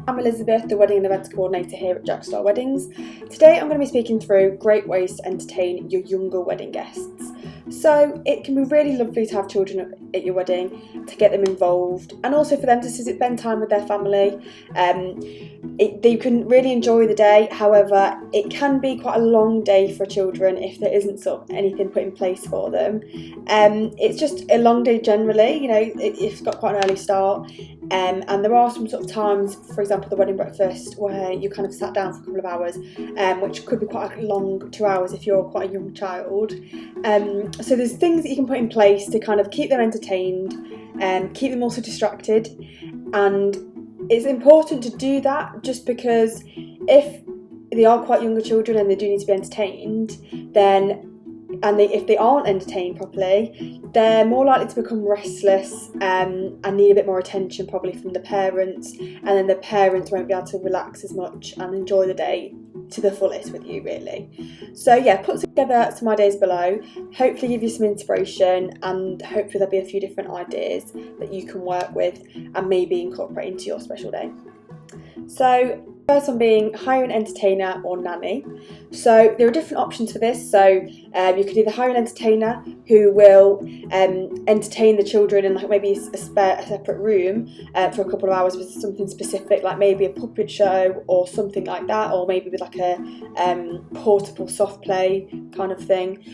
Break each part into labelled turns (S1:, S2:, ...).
S1: I'm Elizabeth, the Wedding and Events Coordinator here at Jackstar Weddings. Today I'm going to be speaking through great ways to entertain your younger wedding guests. So it can be really lovely to have children at your wedding, to get them involved, and also for them to spend time with their family. They can really enjoy the day. However, it can be quite a long day for children if there isn't sort of anything put in place for them. It's just a long day generally, it's got quite an early start. And there are some sort of times, for example, the wedding breakfast, where you kind of sat down for a couple of hours, which could be quite a long 2 hours if you're quite a young child. So there's things that you can put in place to kind of keep them entertained and keep them also distracted. And it's important to do that just because if they are quite younger children and they do need to be entertained, if they aren't entertained properly, they're more likely to become restless and need a bit more attention probably from the parents, and then the parents won't be able to relax as much and enjoy the day to the fullest with you, really. So yeah, put together some ideas below, hopefully give you some inspiration, and hopefully there'll be a few different ideas that you can work with and maybe incorporate into your special day. So first one being hire an entertainer or nanny. So there are different options for this. So you could either hire an entertainer who will entertain the children in like maybe a separate room for a couple of hours with something specific, like maybe a puppet show or something like that, or maybe with like a portable soft play kind of thing.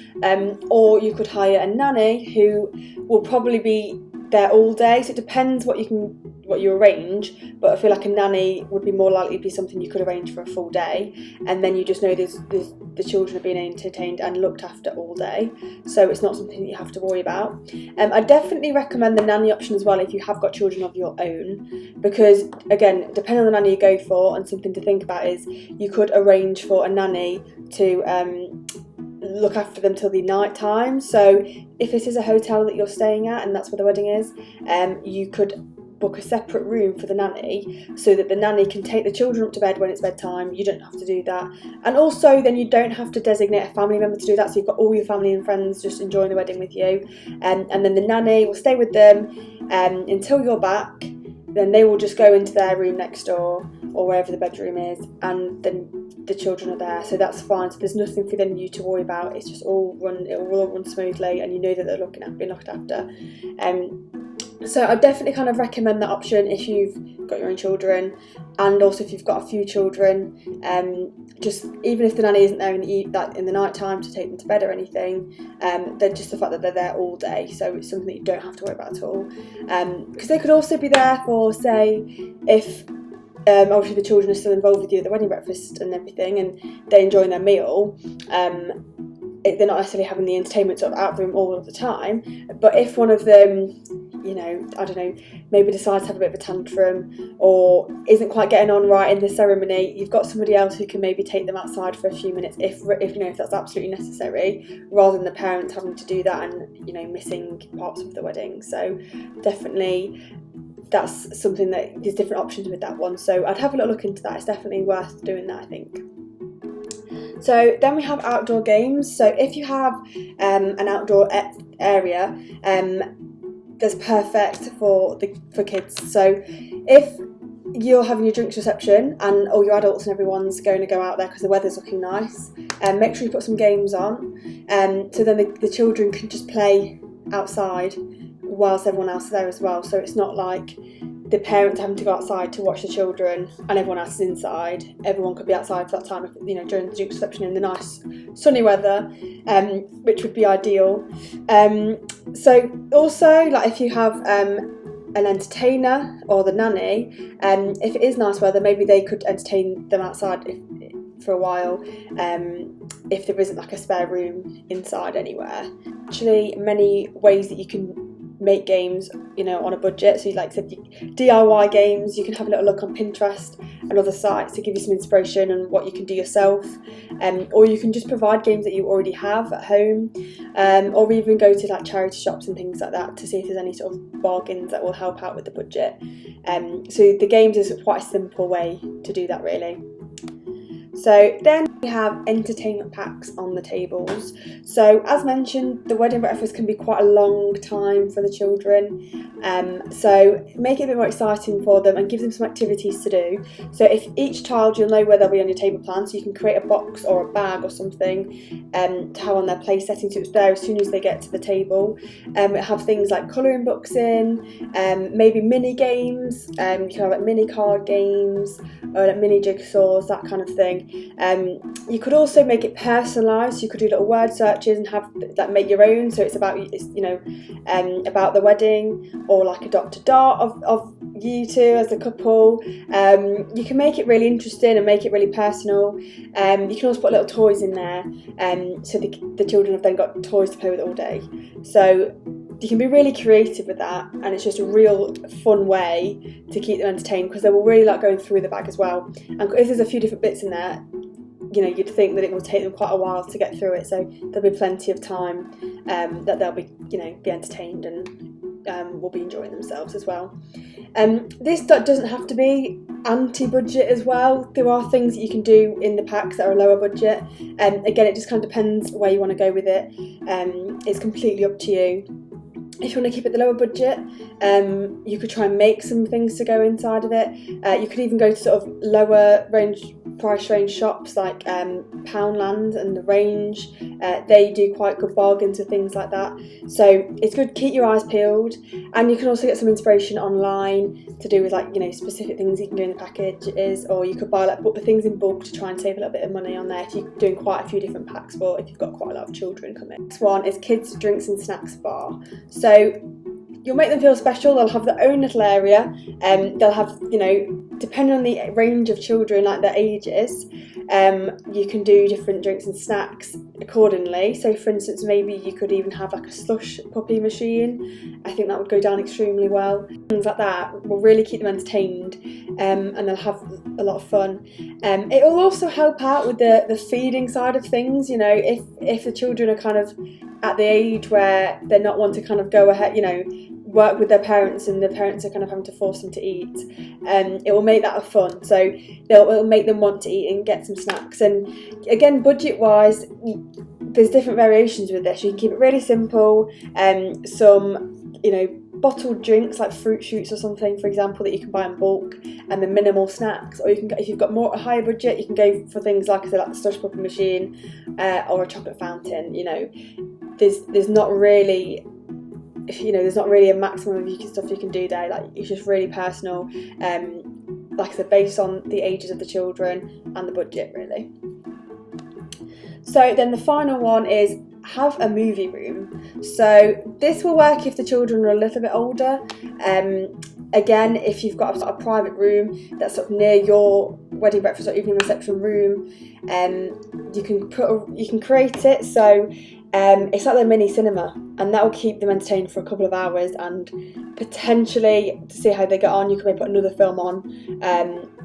S1: Or you could hire a nanny who will probably be there all day. So it depends what you arrange, but I feel like a nanny would be more likely to be something you could arrange for a full day, and then you just know the children are being entertained and looked after all day, so it's not something that you have to worry about. I definitely recommend the nanny option as well if you have got children of your own, because again, depending on the nanny you go for, and something to think about is you could arrange for a nanny to look after them till the night time. So if this is a hotel that you're staying at and that's where the wedding is, you could book a separate room for the nanny so that the nanny can take the children up to bed when it's bedtime. You don't have to do that, and also then you don't have to designate a family member to do that, so you've got all your family and friends just enjoying the wedding with you, and then the nanny will stay with them until you're back. Then they will just go into their room next door or wherever the bedroom is, and then the children are there, so that's fine. So there's nothing for you to worry about. It's just it will all run smoothly, and you know that they're being looked after. So I definitely kind of recommend that option if you've got your own children, and also if you've got a few children. Just even if the nanny isn't there in the night time to take them to bed or anything, then just the fact that they're there all day, so it's something that you don't have to worry about at all. Because they could also be there for, say, if obviously the children are still involved with you at the wedding breakfast and everything, and they're enjoying their meal. They're not necessarily having the entertainment sort of out of the room all of the time, but if one of them, I don't know, maybe decides to have a bit of a tantrum or isn't quite getting on right in the ceremony, you've got somebody else who can maybe take them outside for a few minutes if that's absolutely necessary, rather than the parents having to do that and missing parts of the wedding. So definitely that's something that there's different options with that one, so I'd have a little look into that. It's definitely worth doing that, I think. So then we have outdoor games. So if you have an outdoor area, that's perfect for kids. So if you're having your drinks reception and all your adults and everyone's going to go out there because the weather's looking nice, make sure you put some games on, so then the children can just play outside whilst everyone else is there as well. So it's not like the parents having to go outside to watch the children and everyone else is inside. Everyone could be outside for that time, during the drinks reception in the nice sunny weather, which would be ideal. So also, like if you have an entertainer or the nanny, if it is nice weather, maybe they could entertain them outside for a while, if there isn't like a spare room inside anywhere. Actually, many ways that you can make games on a budget. So like I said, DIY games, you can have a little look on Pinterest and other sites to give you some inspiration on what you can do yourself, or you can just provide games that you already have at home, or even go to like charity shops and things like that to see if there's any sort of bargains that will help out with the budget. So the games is quite a simple way to do that, really. So then We have entertainment packs on the tables. So as mentioned, the wedding breakfast can be quite a long time for the children. So make it a bit more exciting for them and give them some activities to do. So if each child, you'll know where they'll be on your table plan, so you can create a box or a bag or something to have on their place setting, so it's there as soon as they get to the table. Have things like colouring books in, maybe mini games. You can have like mini card games or like mini jigsaws, that kind of thing. You could also make it personalised. You could do little word searches and have that make your own. So it's about about the wedding, or like a Dr. Dart of you two as a couple. You can make it really interesting and make it really personal. You can also put little toys in there, so the children have then got toys to play with all day. So you can be really creative with that, and it's just a real fun way to keep them entertained, because they will really like going through the bag as well. And if there's a few different bits in there, you'd think that it will take them quite a while to get through it, so there'll be plenty of time that they'll be entertained and will be enjoying themselves as well. This doesn't have to be anti-budget as well. There are things that you can do in the packs that are lower budget. Again, it just kind of depends where you want to go with it. It's completely up to you. If you want to keep it the lower budget, you could try and make some things to go inside of it. You could even go to sort of lower price range shops like Poundland and The Range. They do quite good bargains with things like that. So it's good to keep your eyes peeled, and you can also get some inspiration online to do with specific things you can do in the packages, or you could buy the things in bulk to try and save a little bit of money on there if you're doing quite a few different packs for if you've got quite a lot of children coming. Next one is kids drinks and snacks bar. So you'll make them feel special. They'll have their own little area, they'll have, depending on the range of children, like their ages, you can do different drinks and snacks accordingly. So for instance, maybe you could even have like a slush puppy machine. I think that would go down extremely well. Things like that will really keep them entertained, and they'll have a lot of fun. It will also help out with the feeding side of things. If the children are kind of at the age where they're not wanting to kind of go ahead, work with their parents, and the parents are kind of having to force them to eat, it will make that fun. So it'll make them want to eat and get some snacks. And again, budget wise, there's different variations with this. You can keep it really simple. Some bottled drinks like fruit shoots or something, for example, that you can buy in bulk, and the minimal snacks. Or you can, if you've got a higher budget, you can go for things like I said, like the slush puppy machine, or a chocolate fountain. There's not really a maximum of stuff you can do there. Like, it's just really personal, like I said, based on the ages of the children and the budget, really. So then the final one is have a movie room. So this will work if the children are a little bit older. Again, if you've got a private room that's sort of near your wedding breakfast or evening reception room, you can create it so it's like their mini cinema, and that will keep them entertained for a couple of hours, and potentially to see how they get on, you can maybe put another film on,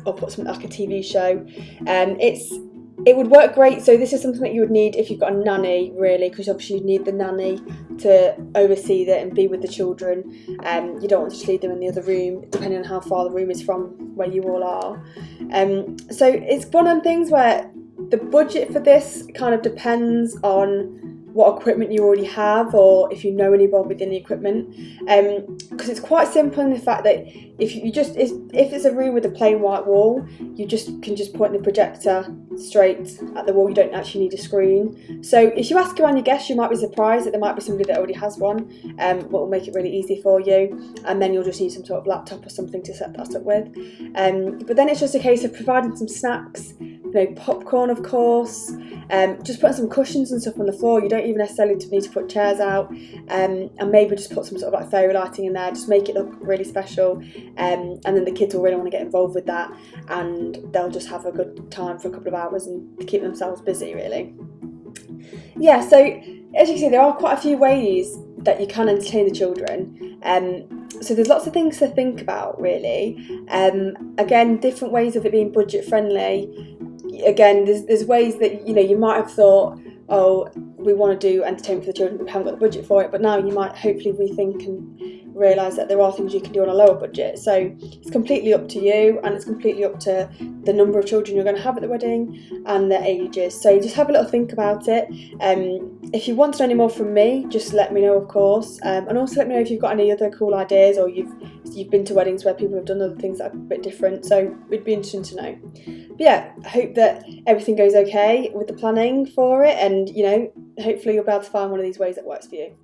S1: or put something like a TV show. It would work great. So this is something that you would need if you've got a nanny, really, because obviously you need the nanny to oversee that and be with the children. You don't want to just leave them in the other room, depending on how far the room is from where you all are. So it's one of them things where the budget for this kind of depends on what equipment you already have, or if you know anybody within the equipment, because it's quite simple in the fact that if it's a room with a plain white wall, you can just point the projector straight at the wall. You don't actually need a screen. So if you ask around your guests, you might be surprised that there might be somebody that already has one, what will make it really easy for you, and then you'll just need some sort of laptop or something to set that up with. But then it's just a case of providing some snacks, popcorn, of course, just putting some cushions and stuff on the floor. You don't even necessarily need to put chairs out, and maybe just put some sort of like fairy lighting in there, just make it look really special, and then the kids will really want to get involved with that, and they'll just have a good time for a couple of hours and keep themselves busy, really. Yeah, so as you can see, there are quite a few ways that you can entertain the children. So there's lots of things to think about, really. Again, different ways of it being budget friendly. Again, there's ways that you might have thought, oh, we want to do entertainment for the children, but we haven't got the budget for it. But now you might hopefully rethink and realise that there are things you can do on a lower budget. So it's completely up to you, and it's completely up to the number of children you're going to have at the wedding and their ages. So just have a little think about it. If you want to know any more from me, just let me know, of course, and also let me know if you've got any other cool ideas, or you've been to weddings where people have done other things that are a bit different. So it'd be interesting to know. But yeah, I hope that everything goes okay with the planning for it, and hopefully you'll be able to find one of these ways that works for you.